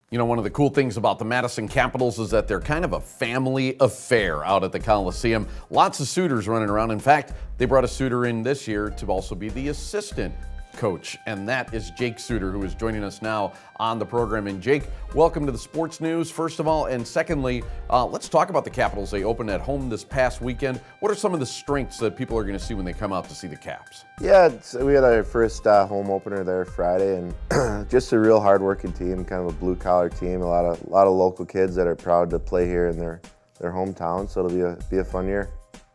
You know, one of the cool things about the Madison Capitals is that they're kind of a family affair out at the Coliseum. Lots of Suters running around. In fact, they brought a Suter in this year to also be the assistant coach, and that is Jake Suter, who is joining us now on the program. And Jake, welcome to the Sports News, first of all. And secondly, let's talk about the Capitals. They opened at home this past weekend. What are some of the strengths that people are going to see when they come out to see the Caps? Yeah, we had our first home opener there Friday, and just a real hard-working team, kind of a blue-collar team. A lot of local kids that are proud to play here in their hometown. So it'll be a fun year.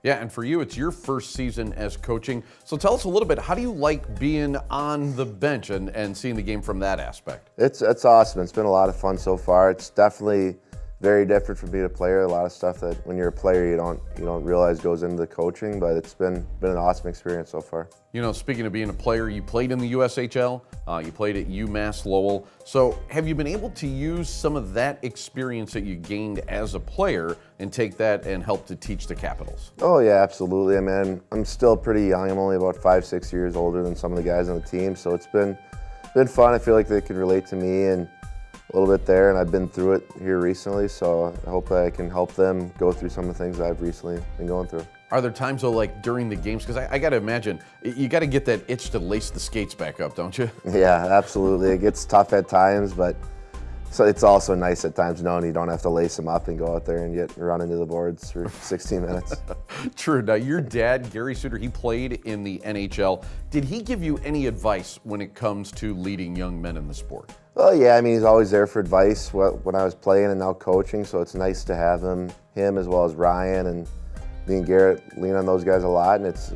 Yeah, and for you, it's your first season as coaching. So tell us a little bit, how do you like being on the bench and seeing the game from that aspect? It's awesome. It's been a lot of fun so far. It's definitely very different from being a player. A lot of stuff that when you're a player you don't realize goes into the coaching, but it's been an awesome experience so far. You know, speaking of being a player, you played in the USHL, you played at UMass Lowell. So have you been able to use some of that experience that you gained as a player and take that and help to teach the Capitals? Oh yeah, absolutely. I mean, I'm still pretty young. I'm only about 5-6 years older than some of the guys on the team, so it's been fun. I feel like they can relate to me and a little bit there, and I've been through it here recently, so I hope that I can help them go through some of the things I've recently been going through. Are there times, though, like during the games, because I got to imagine, you got to get that itch to lace the skates back up, don't you? Yeah, absolutely. It gets tough at times, but so it's also nice at times knowing you don't have to lace them up and go out there and run into the boards for 16 minutes. True. Now, your dad, Gary Suter, he played in the NHL. Did he give you any advice when it comes to leading young men in the sport? Well, yeah, I mean, he's always there for advice when I was playing and now coaching, so it's nice to have him as well as Ryan and me and Garrett lean on those guys a lot, and it's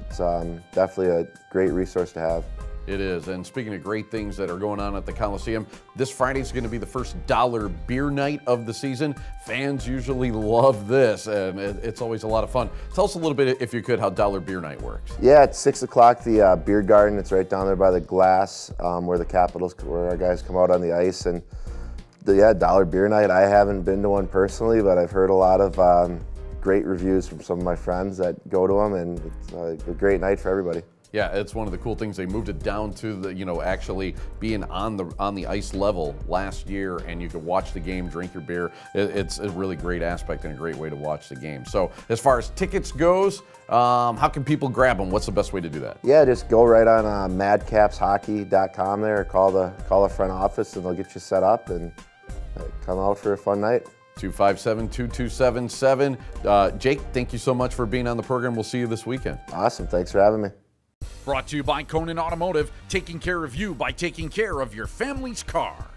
definitely a great resource to have. It is, and speaking of great things that are going on at the Coliseum, this Friday is going to be the first dollar beer night of the season. Fans usually love this, and it's always a lot of fun. Tell us a little bit, if you could, how dollar beer night works. Yeah, it's 6 o'clock, the beer garden. It's right down there by the glass where where our guys come out on the ice. And dollar beer night, I haven't been to one personally, but I've heard a lot of great reviews from some of my friends that go to them, and it's a great night for everybody. Yeah, it's one of the cool things. They moved it down to the, actually being on the ice level last year, and you could watch the game, drink your beer. It's a really great aspect and a great way to watch the game. So as far as tickets goes, how can people grab them? What's the best way to do that? Yeah, just go right on madcapshockey.com there, or call the front office, and they'll get you set up and come out for a fun night. 257-2277. Jake, thank you so much for being on the program. We'll see you this weekend. Awesome. Thanks for having me. Brought to you by Conan Automotive, taking care of you by taking care of your family's car.